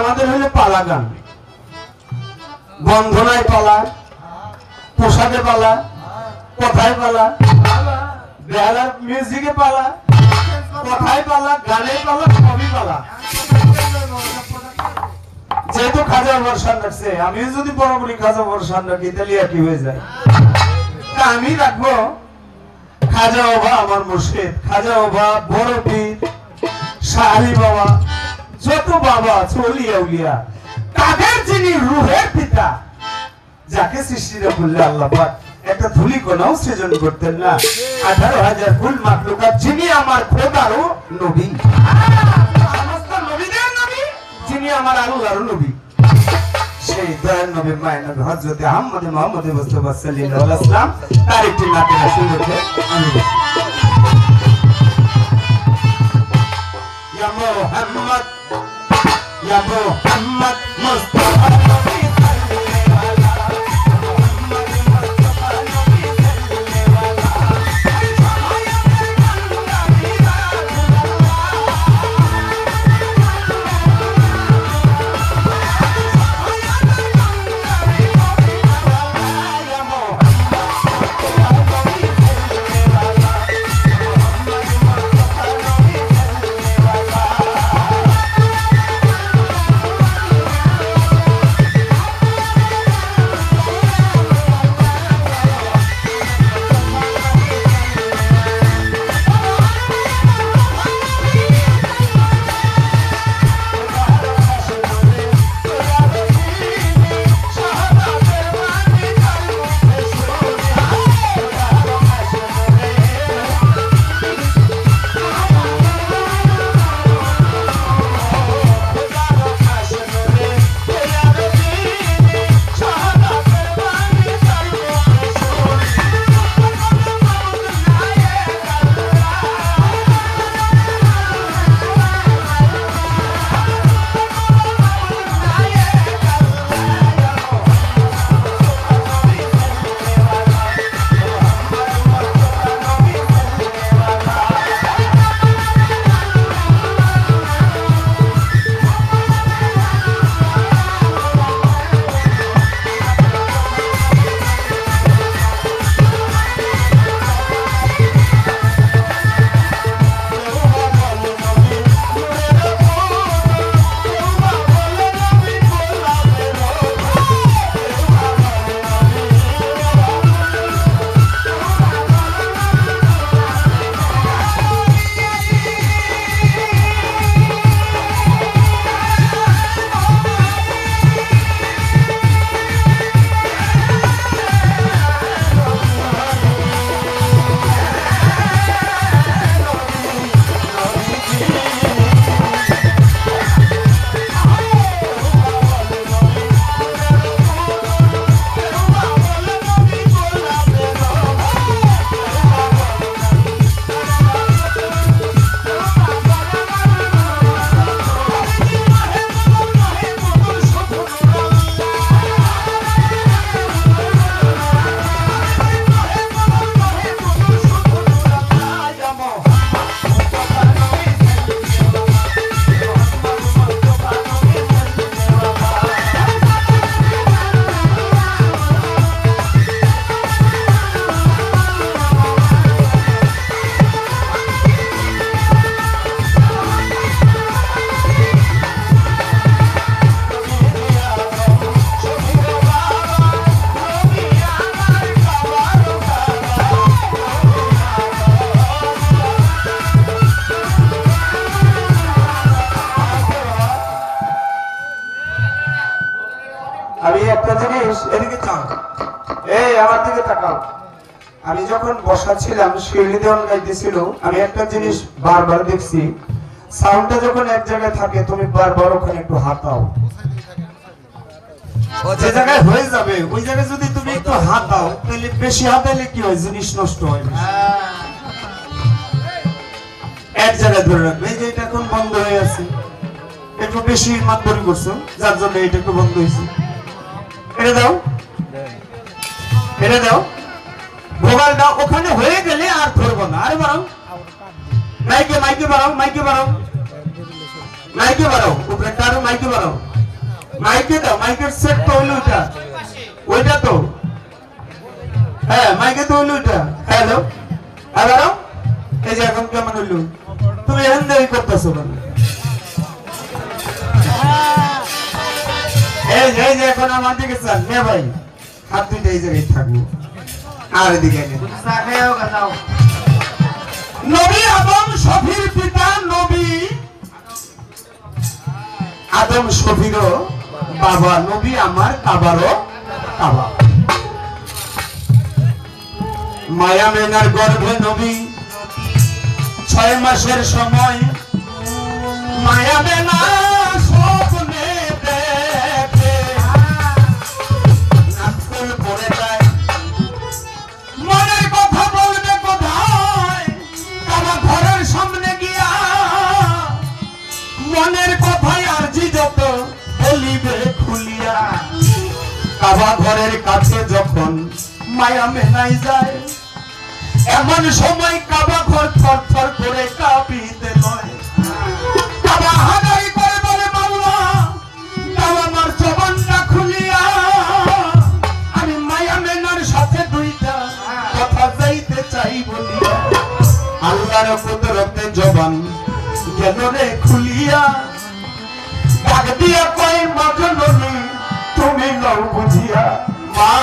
আমাদের হলো পালা গান, বন্ধনায় পালা, পোশাকে পালা, কথায় পালা, বেহালার মিউজিকে পালা, কথায় পালা, গানে পালা, সবই পালা। যেহেতু খাজা বর্ষান রাখছে, আমি যদি বরাবরই খাজা বর্ষান রাখি তাহলে কি হয়ে যায়? আমি রাখবো খাজা বাবা আমার মুর্শিদ, খাজা বাবা বড় পীর শাহী বাবা, যত বাবা আছে ওলিয়া উলিয়া, তাদের যিনি রুহের পিতা, যাকে সৃষ্টিটা করলে আল্লাহ পাক একটা ধুলি কোনাও সৃজন করতেন না। 18,000 কুল মাখলুকাত যিনি আমার খোদারও নবী, সমস্ত নবীদের নবী যিনি আমার আল্লাহর নবী, সেই দয়ার নবী মায়ের নবী হযরত আহমদ মুহাম্মদ মুস্তাফা সাল্লাল্লাহু আলাইহি ওয়াসাল্লাম তার একটি নাতের সুন্নতে আমি ইয়া মুহাম্মদ ইয়া মুহাম্মদ মুস্তাফা নবী আমি একটা জিনিস এদিকে চাও, এই আমার দিকে তাকাও। আমি যখন বসা ছিলাম শিউলি দেওয়ান গাইতেছিল, আমি একটা জিনিস বারবার দেখছি, সাউন্ডটা যখন এক জায়গায় থাকে তুমি বারবার ওখানে একটু হাতাও, যে জায়গায় হয়ে যাবে ওই জায়গায় যদি তুমি একটু হাতাও তাহলে বেশি হাতাইলে কি হয়, জিনিস নষ্ট হয়। এক জায়গায় ধরে রাখবে, এই যে এটা এখন বন্ধ হয়ে আছে, একটু বেশি মাতবরি করছো যার জন্য এটা একটু বন্ধ হয়েছে, এটা দাও, এটা দাও, ভোগাল দাও, ওখানে হয়ে গেলে আর ধরবো না। আরে বাড়াও মাইকে, মাইকে বাড়াও, মাইকে বাড়াও, মাইকে বাড়াও, উপরে আরো মাইকে বাড়াও। মাইকে দাও, মাইকের সেট তো হইলো ওইটা, ওইটা তো হ্যাঁ মাইকে তো হইলো ওইটা। হ্যালো হ্যালো, এই যে এখন কেমন হইলো? তুমি এখন দেরি করতেছো কেন? এই যে এখন আমার দিকে চান নে ভাই, হাত দুইটা এই জায়গায় থাকবো, আর এদিকে নবী আদম শফির পিতা, নবী আদম শফিরও বাবা, নবী আমার কাবারও কাবা। মায়া মেনার গর্ভে নবী 6 মাসের সময়, মায়া মেনা স্বপ্নে দেখে নাকুল পড়ে যায়, মনের কথা বলবে কোথায়, কাবা ঘরের সামনে গিয়া মনের কথাই আরজি যত বলিবে খুলিয়া। কাবা ঘরের কাছে যখন মায়া মেনাই যায়, এমন সময় কাবা ঘর থরথর করে কাঁপিতে লয়। কাবা হানাই করে বলে মাওলা, দাও আমার জবানটা খুলিয়া, আমি মায়া মেনার সাথে দুইটা কথা যাইতে চাই বলিয়া। আল্লাহর কুদরতে জবান গেল রে খুলিয়া, ডাক দিয়া কয় মা জননী তুমি লও বুঝিয়া। মা,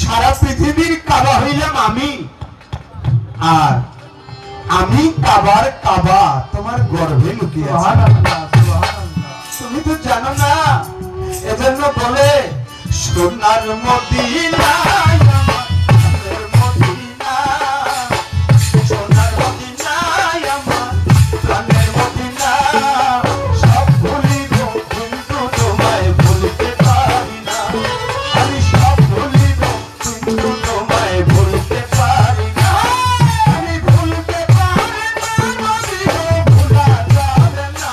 সারা পৃথিবীর কাবা হইলাম আমি, আর আমি কাবার কাবা তোমার গর্ভে লুকিয়ে আছি। তুমি তো জানো না, এজন্য বলে সোনার মদিনা, সোনার মদিনা আমার প্রাণের মদিনা, সব ভুলিব কিন্তু তোমায় ভুলতে পারি না, আমি সব ভুলিব কিন্তু তোমায় ভুলতে পারি না, আমি ভুলতে পারি না, নবীও ভোলা যাবে না,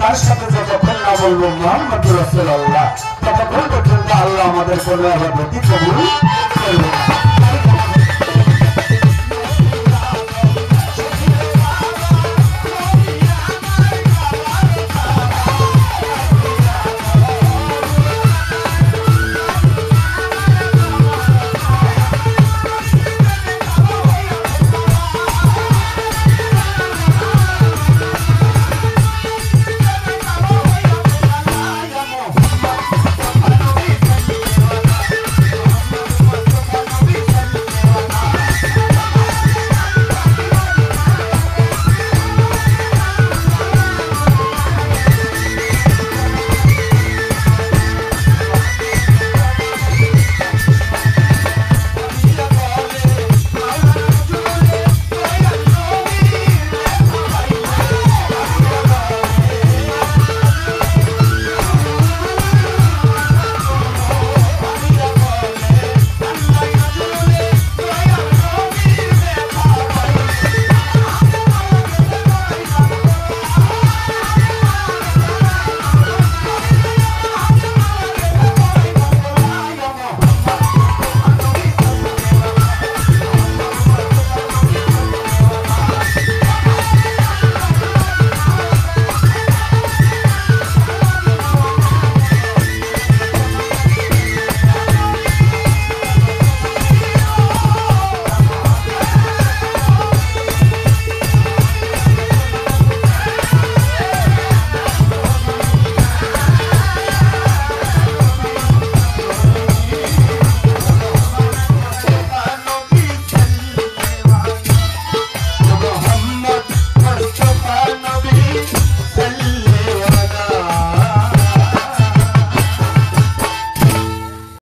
তার সাথে যতক্ষণ না বলবো মুহাম্মদুর রাসূলুল্লাহ, ততক্ষণ পর্যন্ত আল্লাহ আমাদের কোনো ইবাদতই কবুল করবে না।